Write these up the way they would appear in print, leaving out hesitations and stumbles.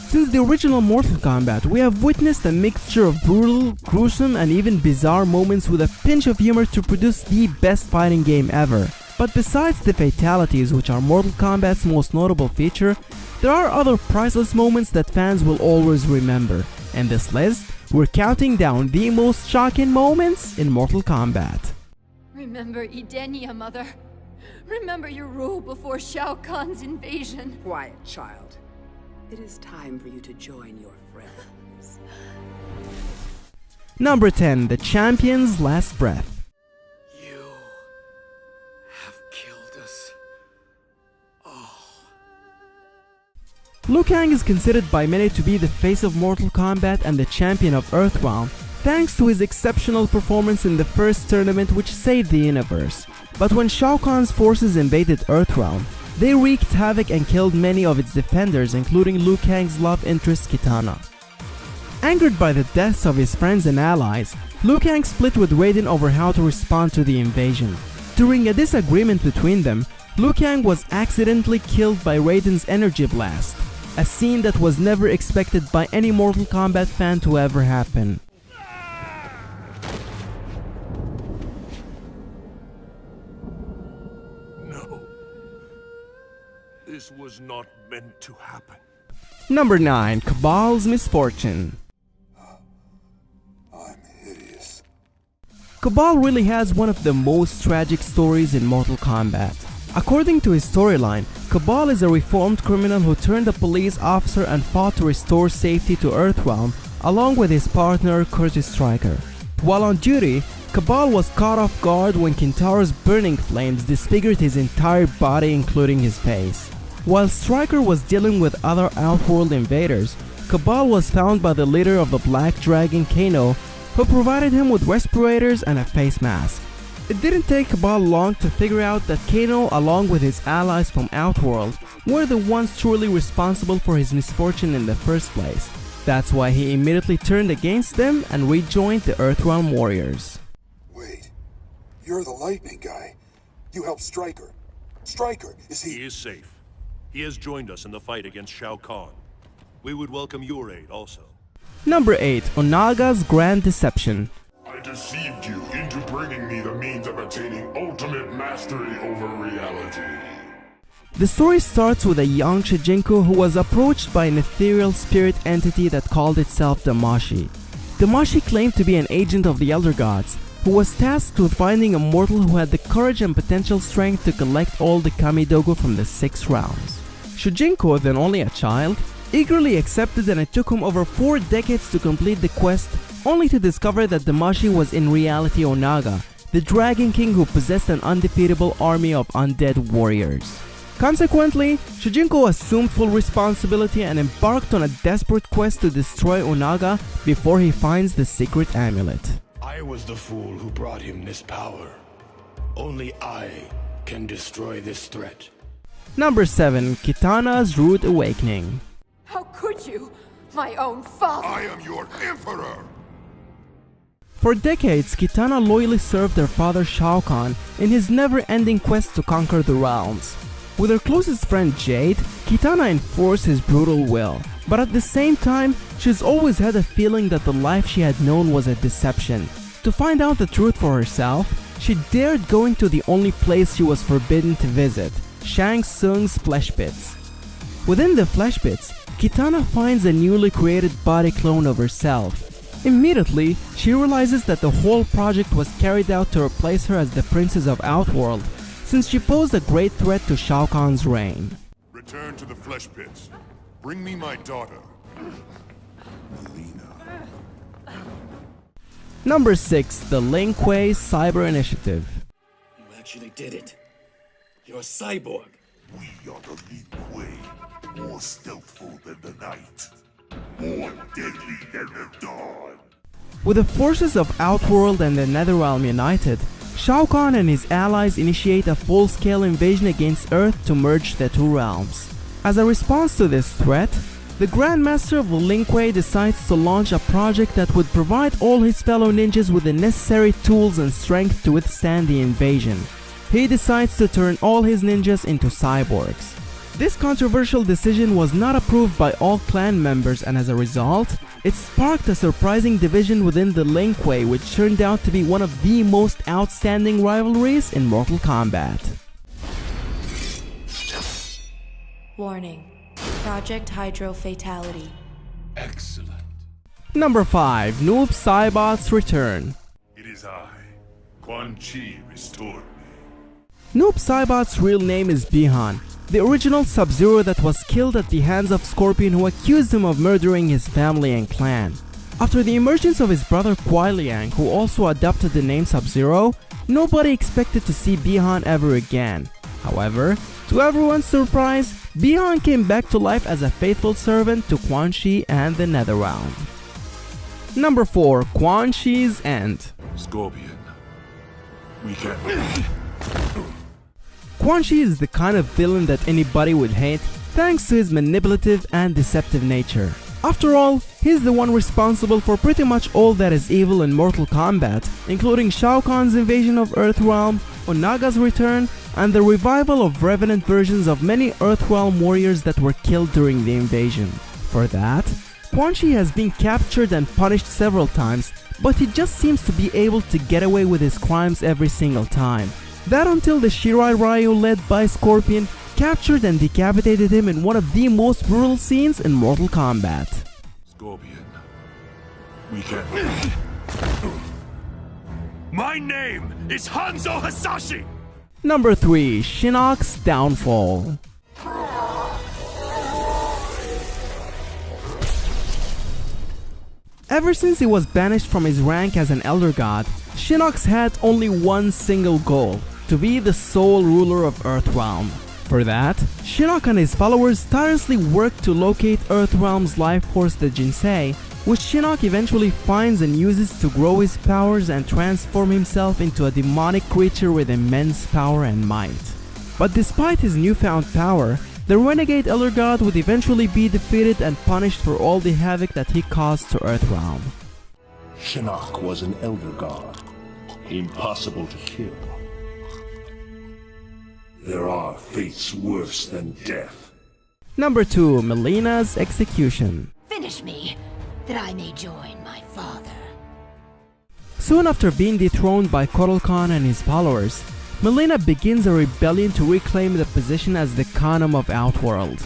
Since the original Mortal Kombat, we have witnessed a mixture of brutal, gruesome, and even bizarre moments with a pinch of humor to produce the best fighting game ever. But besides the fatalities, which are Mortal Kombat's most notable feature, there are other priceless moments that fans will always remember. In this list, we're counting down the most shocking moments in Mortal Kombat. Remember Edenia, Mother. Remember your rule before Shao Kahn's invasion. Quiet, child. It is time for you to join your friends. Number 10. The Champion's Last Breath. You have killed us all. Liu Kang is considered by many to be the face of Mortal Kombat and the champion of Earthrealm, thanks to his exceptional performance in the first tournament which saved the universe. But when Shao Kahn's forces invaded Earthrealm, they wreaked havoc and killed many of its defenders, including Liu Kang's love interest Katana. Angered by the deaths of his friends and allies, Liu Kang split with Raiden over how to respond to the invasion. During a disagreement between them, Liu Kang was accidentally killed by Raiden's energy blast, a scene that was never expected by any Mortal Kombat fan to ever happen. This was not meant to happen. Number 9. Cabals Misfortune. I'm hideous. Cabal really has one of the most tragic stories in Mortal Kombat. According to his storyline, Cabal is a reformed criminal who turned a police officer and fought to restore safety to Earthrealm along with his partner Curtis Stryker. While on duty, Cabal was caught off guard when Kintaro's burning flames disfigured his entire body including his face. While Stryker was dealing with other Outworld invaders, Cabal was found by the leader of the Black Dragon, Kano, who provided him with respirators and a face mask. It didn't take Cabal long to figure out that Kano, along with his allies from Outworld, were the ones truly responsible for his misfortune in the first place. That's why he immediately turned against them and rejoined the Earthrealm warriors. Wait, you're the lightning guy. You helped Stryker. Stryker, is he... He is safe. He has joined us in the fight against Shao Kahn. We would welcome your aid also. Number 8. Onaga's Grand Deception. I deceived you into bringing me the means of attaining ultimate mastery over reality. The story starts with a young Shujinko who was approached by an ethereal spirit entity that called itself Damashi. Damashi claimed to be an agent of the Elder Gods, who was tasked with finding a mortal who had the courage and potential strength to collect all the Kamidogo from the 6 realms. Shujinko, then only a child, eagerly accepted, and it took him over 4 decades to complete the quest, only to discover that Damashi was in reality Onaga, the Dragon King who possessed an undefeatable army of undead warriors. Consequently, Shujinko assumed full responsibility and embarked on a desperate quest to destroy Onaga before he finds the secret amulet. I was the fool who brought him this power. Only I can destroy this threat. Number 7. Kitana's Rude Awakening. How could you? My own father! I am your emperor! For decades, Kitana loyally served her father Shao Kahn in his never-ending quest to conquer the realms. With her closest friend Jade, Kitana enforced his brutal will. But at the same time, she's always had a feeling that the life she had known was a deception. To find out the truth for herself, she dared go into the only place she was forbidden to visit, Shang Tsung's flesh pits. Within the flesh pits, Kitana finds a newly created body clone of herself. Immediately, she realizes that the whole project was carried out to replace her as the princess of Outworld, since she posed a great threat to Shao Kahn's reign. Return to the flesh pits. Bring me my daughter, Milena. Number 6. The Lin Kuei Cyber Initiative. You actually did it. You're a cyborg. We are the Lin Kuei, more stealthful than the night, more deadly than the dawn. With the forces of Outworld and the Netherrealm united, Shao Kahn and his allies initiate a full-scale invasion against Earth to merge the 2 realms. As a response to this threat, the Grandmaster of the Lin Kuei decides to launch a project that would provide all his fellow ninjas with the necessary tools and strength to withstand the invasion. He decides to turn all his ninjas into cyborgs. This controversial decision was not approved by all clan members, and as a result, it sparked a surprising division within the Lin Kuei, which turned out to be one of the most outstanding rivalries in Mortal Kombat. Warning. Project Hydro Fatality. Excellent. Number 5. Noob Saibot's Return. It is I, Quan Chi, restored me. Noob Saibot's real name is Bi-Han, the original SubZero that was killed at the hands of Scorpion, who accused him of murdering his family and clan. After the emergence of his brother Kuei, who also adopted the name SubZero, nobody expected to see Bi-Han ever again. However, to everyone's surprise, Bi-Han came back to life as a faithful servant to Quan Chi and the Netherrealm. Number 4. Quan Chi's End. Scorpion, we can... Quan Chi is the kind of villain that anybody would hate, thanks to his manipulative and deceptive nature. After all, he's the one responsible for pretty much all that is evil in Mortal Kombat, including Shao Kahn's invasion of Earthrealm, Onaga's return, and the revival of revenant versions of many Earthrealm warriors that were killed during the invasion. For that, Quan Chi has been captured and punished several times, but he just seems to be able to get away with his crimes every single time. That until the Shirai Ryu led by Scorpion captured and decapitated him in one of the most brutal scenes in Mortal Kombat. Scorpion, we can... My name is Hanzo Hasashi! Number 3. Shinnok's Downfall. Ever since he was banished from his rank as an Elder God, Shinnok's had only one single goal: to be the sole ruler of Earthrealm. For that, Shinnok and his followers tirelessly worked to locate Earthrealm's life force, the Jinsei, which Shinnok eventually finds and uses to grow his powers and transform himself into a demonic creature with immense power and might. But despite his newfound power, the renegade Elder God would eventually be defeated and punished for all the havoc that he caused to Earthrealm. Shinnok was an Elder God, impossible to kill. There are fates worse than death. Number 2. Milena's Execution. Finish me, that I may join my father. Soon after being dethroned by Kotal Kahn and his followers, Milena begins a rebellion to reclaim the position as the Khanum of Outworld.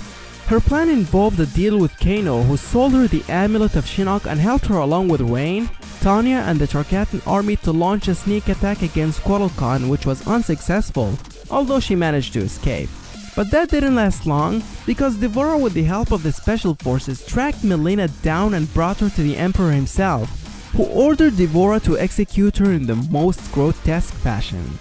Her plan involved a deal with Kano, who sold her the amulet of Shinnok and helped her along with Rain, Tanya and the Tarkatan army to launch a sneak attack against Kotal Kahn, which was unsuccessful, although she managed to escape. But that didn't last long, because Devora, with the help of the special forces, tracked Milena down and brought her to the Emperor himself, who ordered Devora to execute her in the most grotesque fashion.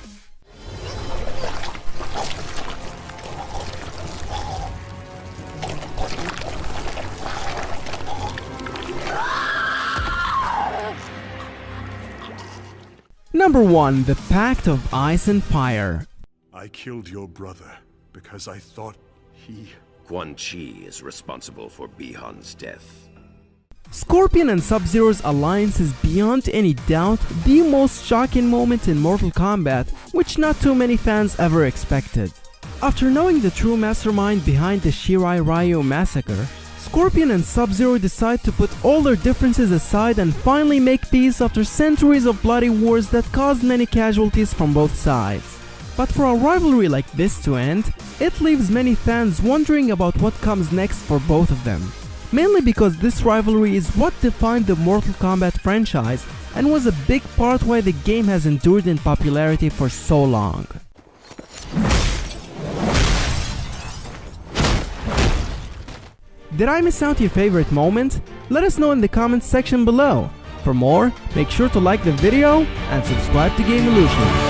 Number 1. The Pact of Ice and Fire. I killed your brother because I thought he... Quan Chi is responsible for Bi-Han's death. Scorpion and SubZero's alliance is beyond any doubt the most shocking moment in Mortal Kombat, which not too many fans ever expected. After knowing the true mastermind behind the Shirai Ryu massacre, Scorpion and SubZero decide to put all their differences aside and finally make peace after centuries of bloody wars that caused many casualties from both sides. But for a rivalry like this to end, it leaves many fans wondering about what comes next for both of them. Mainly because this rivalry is what defined the Mortal Kombat franchise and was a big part why the game has endured in popularity for so long. Did I miss out your favorite moment? Let us know in the comments section below. For more, make sure to like the video and subscribe to Game Illusion.